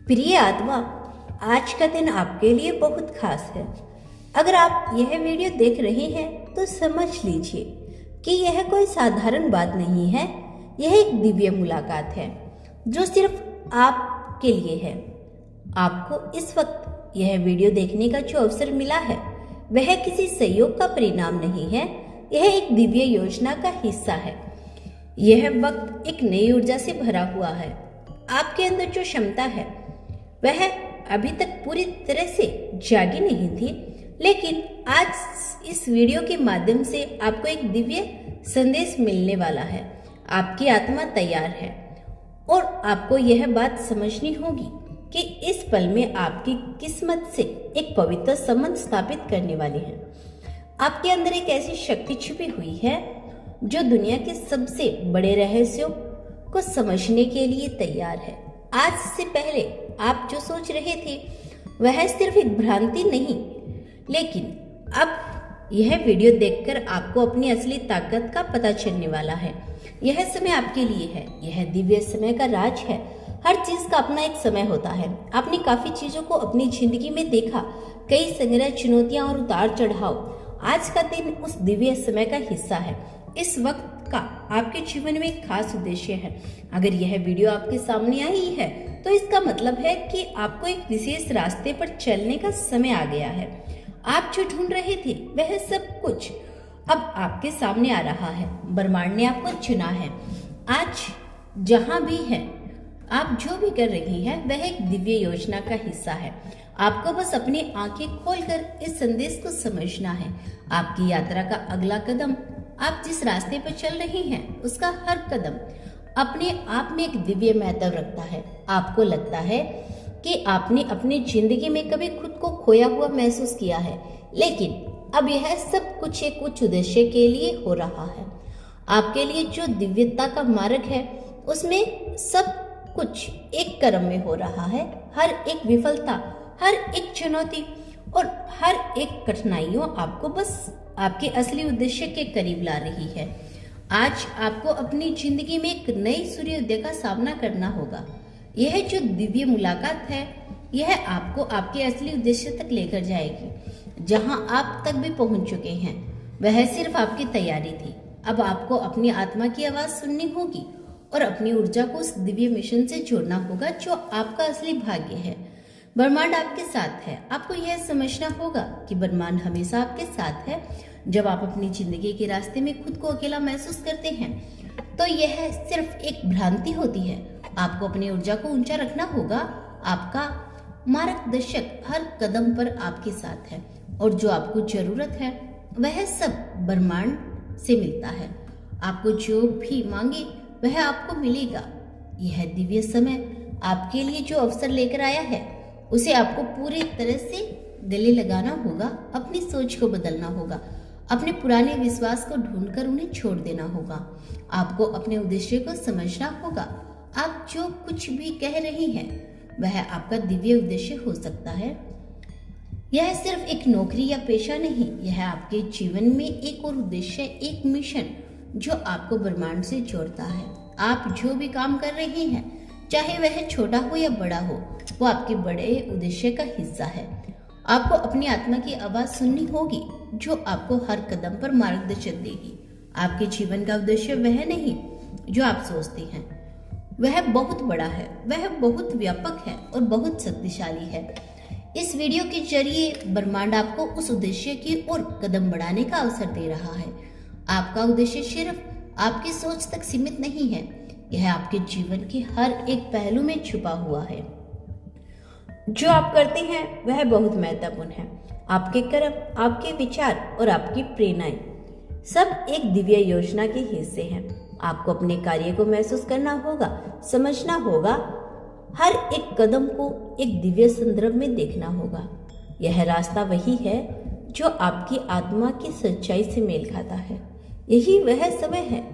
प्रिय आत्मा, आज का दिन आपके लिए बहुत खास है। अगर आप यह वीडियो देख रहे हैं तो समझ लीजिए कि यह कोई साधारण बात नहीं है। यह एक दिव्य मुलाकात है जो सिर्फ आपके लिए है। आपको इस वक्त यह वीडियो देखने का जो अवसर मिला है वह किसी संयोग का परिणाम नहीं है। यह एक दिव्य योजना का हिस्सा है। यह वक्त एक नई ऊर्जा से भरा हुआ है। आपके अंदर जो क्षमता है वह अभी तक पूरी तरह से जागी नहीं थी, लेकिन आज इस वीडियो के माध्यम से आपको एक दिव्य संदेश मिलने वाला है। आपकी आत्मा तैयार है और आपको यह बात समझनी होगी कि इस पल में आपकी किस्मत से एक पवित्र संबंध स्थापित करने वाली है। आपके अंदर एक ऐसी शक्ति छिपी हुई है जो दुनिया के सबसे बड़े रहस्यों को समझने के लिए तैयार है। आज से पहले आप जो सोच रहे थे वह सिर्फ एक भ्रांति नहीं, लेकिन अब यह वीडियो देखकर आपको अपनी असली ताकत का पता चलने वाला है। यह समय आपके लिए है। यह दिव्य समय का राज है। हर चीज का अपना एक समय होता है। आपने काफी चीजों को अपनी जिंदगी में देखा, कई संग्रह, चुनौतियां और उतार चढ़ाव। आज का दिन उस दिव्य समय का हिस्सा है। इस वक्त का आपके जीवन में एक खास उद्देश्य है। अगर यह वीडियो आपके सामने आई है तो इसका मतलब है कि आपको एक विशेष रास्ते पर चलने का समय आ गया है। आप जो ढूंढ रहे थे वह सब कुछ अब आपके सामने आ रहा है। ब्रह्मांड ने आपको चुना है। आज जहां भी है, आप जो भी कर रही हैं वह एक दिव्य योजना का हिस्सा है। आपको बस अपनी आंखें खोलकर इस संदेश को समझना है। आपकी यात्रा का अगला कदम, आप जिस रास्ते पर चल रही हैं उसका हर कदम अपने आप में एक दिव्य महत्व रखता है। आपको लगता है कि आपने अपनी जिंदगी में कभी खुद को खोया हुआ महसूस किया है, लेकिन अब यह सब कुछ एक उच्च उद्देश्य के लिए हो रहा है। आपके लिए जो दिव्यता का मार्ग है उसमें सब कुछ एक क्रम में हो रहा है। हर एक विफलता, हर एक चुनौती और हर एक कठिनाइयों आपको बस आपके असली उद्देश्य के करीब ला रही है। आज आपको अपनी जिंदगी में एक नई सूर्योदय का सामना करना होगा। यह जो दिव्य मुलाकात है यह आपको आपके असली उद्देश्य तक लेकर जाएगी। जहां आप तक भी पहुंच चुके हैं वह सिर्फ आपकी तैयारी थी। अब आपको अपनी आत्मा की आवाज सुननी होगी और अपनी ऊर्जा को उस दिव्य मिशन से जोड़ना होगा जो आपका असली भाग्य है। ब्रह्मांड आपके साथ है। आपको यह समझना होगा कि ब्रह्मांड हमेशा आपके साथ है। जब आप अपनी जिंदगी के रास्ते में खुद को अकेला महसूस करते हैं तो यह सिर्फ एक भ्रांति होती है। आपको अपनी ऊर्जा को ऊंचा रखना होगा। आपका मार्गदर्शक हर कदम पर आपके साथ है और जो आपको जरूरत है वह सब ब्रह्मांड से मिलता है। आपको जो भी मांगे वह आपको मिलेगा। यह दिव्य समय आपके लिए जो अवसर लेकर आया है उसे आपको पूरी तरह से गले लगाना होगा। अपनी सोच को बदलना होगा। अपने पुराने विश्वास को ढूंढकर उन्हें छोड़ देना होगा। आपको अपने उद्देश्य को समझना होगा। आप जो कुछ भी कह रही हैं वह आपका दिव्य उद्देश्य हो सकता है। यह सिर्फ एक नौकरी या पेशा नहीं, यह आपके जीवन में एक और उद्देश्य, एक मिशन जो आपको ब्रह्मांड से जोड़ता है। आप जो भी काम कर रही हैं, चाहे वह छोटा हो या बड़ा हो, वो आपके बड़े उद्देश्य का हिस्सा है। आपको अपनी आत्मा की आवाज सुननी होगी जो आपको हर कदम पर मार्गदर्शन देगी। आपके जीवन का उद्देश्य वह नहीं जो आप सोचते हैं। वह बहुत बड़ा है, वह बहुत व्यापक है और बहुत शक्तिशाली है। इस वीडियो के जरिए ब्रह्मांड आपको उस उद्देश्य की ओर कदम बढ़ाने का अवसर दे रहा है। आपका उद्देश्य सिर्फ आपकी सोच तक सीमित नहीं है, यह आपके जीवन के हर एक पहलू में छुपा हुआ है। जो आप करते हैं वह बहुत महत्वपूर्ण है। आपके कर्म, आपके विचार और आपकी प्रेरणाएं सब एक दिव्य योजना के हिस्से हैं। आपको अपने कार्य को महसूस करना होगा, समझना होगा। हर एक कदम को एक दिव्य संदर्भ में देखना होगा। यह रास्ता वही है जो आपकी आत्मा की सच्चाई से मेल खाता है। यही वह समय है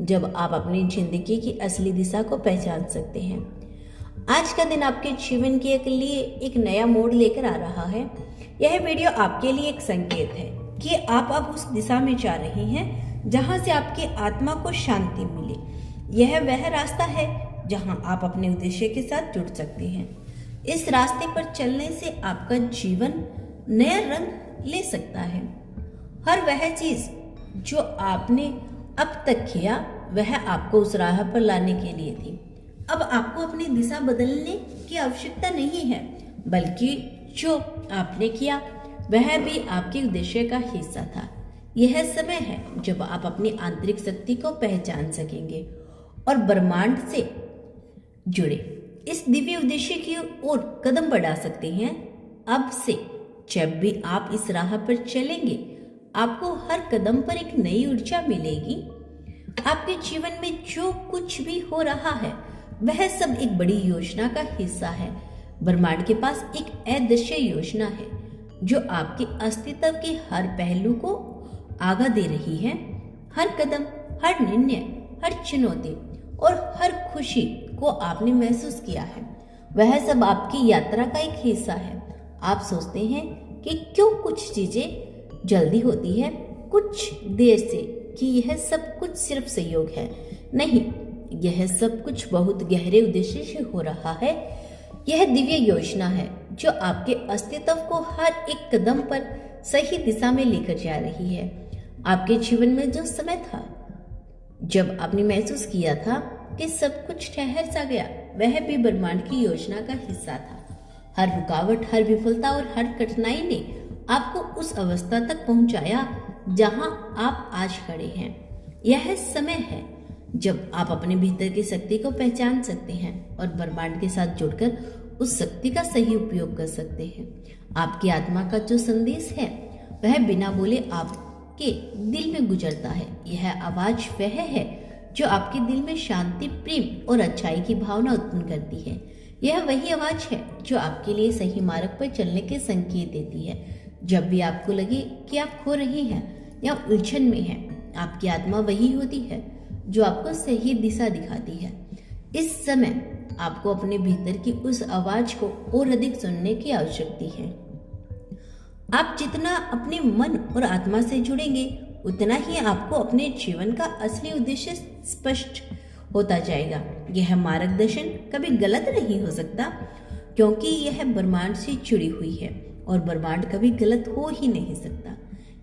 जब आप अपनी जिंदगी की असली दिशा को पहचान सकते हैं। आज का दिन आपके जीवन के लिए एक नया मोड़ लेकर आ रहा है। यह वीडियो आपके लिए एक संकेत है कि आप अब उस दिशा में जा रहे हैं जहां से आपकी आत्मा को शांति मिले। यह वह रास्ता है जहां आप अपने उद्देश्य के साथ जुड़ सकते हैं। इस रास्ते पर चलने से आपका जीवन नया रंग ले सकता है। हर वह चीज जो आपने अब तक किया वह आपको उस राह पर लाने के लिए थी। अब आपको अपनी दिशा बदलने की आवश्यकता नहीं है, बल्कि जो आपने किया वह भी आपके उद्देश्य का हिस्सा था। यह समय है जब आप अपनी आंतरिक शक्ति को पहचान सकेंगे और ब्रह्मांड से जुड़े इस दिव्य उद्देश्य की ओर कदम बढ़ा सकते हैं। अब से जब भी आप इस राह पर चलेंगे, आपको हर कदम पर एक नई ऊर्जा मिलेगी। आपके जीवन में जो कुछ भी हो रहा है वह सब एक बड़ी योजना का हिस्सा है। ब्रह्मांड के पास एक अदृश्य योजना है जो आपके अस्तित्व के हर पहलू को आगा दे रही है। हर कदम, हर निर्णय, हर चुनौती और हर खुशी को आपने महसूस किया है, वह सब आपकी यात्रा का एक हिस्सा है। आप सोचते हैं कि क्यों कुछ चीजें जल्दी होती है, कुछ देर से, कि यह सब कुछ सिर्फ संयोग है। नहीं, यह सब कुछ बहुत गहरे उद्देश्य से हो रहा है। यह दिव्य योजना है जो आपके अस्तित्व को हर एक कदम पर सही दिशा में लेकर जा रही है। आपके जीवन में जो समय था जब आपने महसूस किया था कि सब कुछ ठहर सा गया, वह भी ब्रह्मांड की योजना का हिस्सा था। हर रुकावट, हर विफलता और हर कठिनाई ने आपको उस अवस्था तक पहुंचाया जहां आप आज खड़े हैं। यह समय है जब आप अपने भीतर की शक्ति को पहचान सकते हैं और ब्रह्मांड के साथ जुड़कर उस शक्ति का सही उपयोग कर सकते हैं। आपकी आत्मा का जो संदेश है वह बिना बोले आपके दिल में गुजरता है। यह आवाज वह है जो आपके दिल में शांति, प्रेम और अच्छाई की भावना उत्पन्न करती है। यह वही आवाज है जो आपके लिए सही मार्ग पर चलने के संकेत देती है। जब भी आपको लगे कि आप खो रहे हैं या उलझन में हैं, आपकी आत्मा वही होती है जो आपको सही दिशा दिखाती है। इस समय आपको अपने भीतर की उस आवाज को और अधिक सुनने की आवश्यकता है। आप जितना अपने मन और आत्मा से जुड़ेंगे, उतना ही आपको अपने जीवन का असली उद्देश्य स्पष्ट होता जाएगा। यह मार्गदर्शन कभी गलत नहीं हो सकता, क्योंकि यह ब्रह्मांड से जुड़ी हुई है और ब्रह्मांड कभी गलत हो ही नहीं सकता।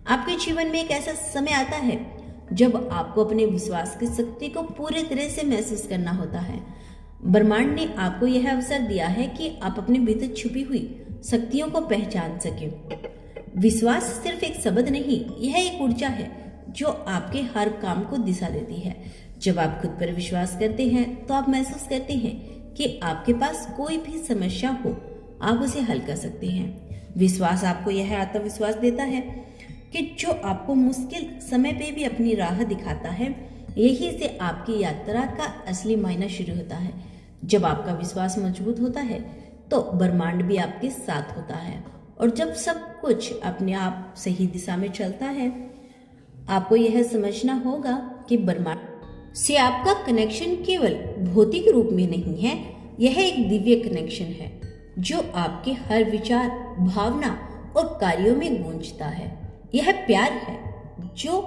आपके जीवन में एक ऐसा समय आता है जब आपको अपने विश्वास की शक्ति को पूरी तरह से महसूस करना होता है। ब्रह्मांड ने आपको यह अवसर दिया है कि आप अपने भीतर छुपी हुई शक्तियों को पहचान सके। विश्वास सिर्फ एक शब्द नहीं, यह एक ऊर्जा है जो आपके हर काम को दिशा देती है। जब आप खुद पर विश्वास करते हैं तो आप महसूस करते हैं कि आपके पास कोई भी समस्या हो, आप उसे हल कर सकते हैं। विश्वास आपको यह आत्मविश्वास देता है कि जो आपको मुश्किल समय पे भी अपनी राह दिखाता है। यही से आपकी यात्रा का असली मायना शुरू होता है। जब आपका विश्वास मजबूत होता है तो ब्रह्मांड भी आपके साथ होता है, और जब सब कुछ अपने आप सही दिशा में चलता है, आपको यह समझना होगा कि ब्रह्मांड से आपका कनेक्शन केवल भौतिक रूप में नहीं है, यह एक दिव्य कनेक्शन है जो आपके हर विचार, भावना और कार्यों में गूंजता है। यह प्यार है जो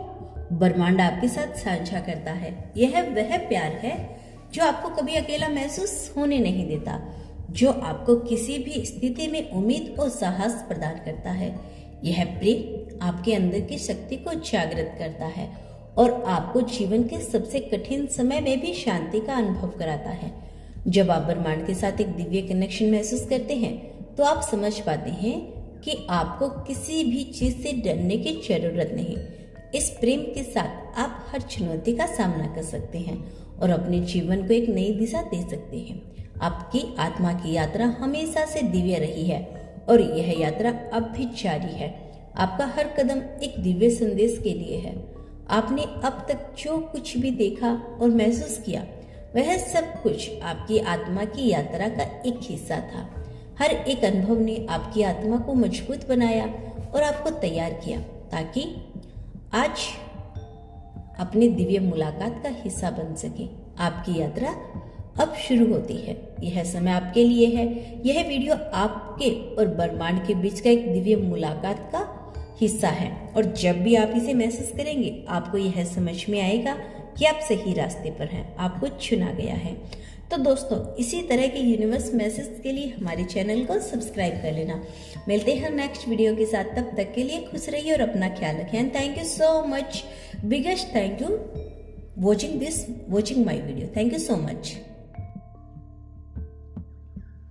ब्रह्मांड आपके साथ साझा करता है। यह वह प्यार है जो आपको कभी अकेला महसूस होने नहीं देता, जो आपको किसी भी स्थिति में उम्मीद और साहस प्रदान करता है। यह प्रेम आपके अंदर की शक्ति को जागृत करता है और आपको जीवन के सबसे कठिन समय में भी शांति का अनुभव कराता है। जब आप ब्रह्मांड के साथ एक दिव्य कनेक्शन महसूस करते हैं तो आप समझ पाते हैं कि आपको किसी भी चीज से डरने की जरूरत नहीं। इस प्रेम के साथ आप हर चुनौती का सामना कर सकते हैं और अपने जीवन को एक नई दिशा दे सकते हैं। आपकी आत्मा की यात्रा हमेशा से दिव्य रही है और यह यात्रा अब भी जारी है। आपका हर कदम एक दिव्य संदेश के लिए है। आपने अब तक जो कुछ भी देखा और महसूस किया, वह सब कुछ आपकी आत्मा की यात्रा का एक हिस्सा था। हर एक अनुभव ने आपकी आत्मा को मजबूत बनाया और आपको तैयार किया ताकि आज अपने दिव्य मुलाकात का हिस्सा बन सके। आपकी यात्रा अब शुरू होती है। यह समय आपके लिए है। यह वीडियो आपके और ब्रह्मांड के बीच का एक दिव्य मुलाकात का हिस्सा है, और जब भी आप इसे महसूस करेंगे, आपको यह समझ में आएगा कि आप सही रास्ते पर हैं, आपको चुना गया है। तो दोस्तों इसी तरह के यूनिवर्स मैसेज के लिए हमारे चैनल को सब्सक्राइब कर लेना। मिलते हैं नेक्स्ट वीडियो के साथ, तब तक के लिए खुश रहिए और अपना ख्याल रखें। And thank you so much, biggest thank you watching my video. Thank you so much.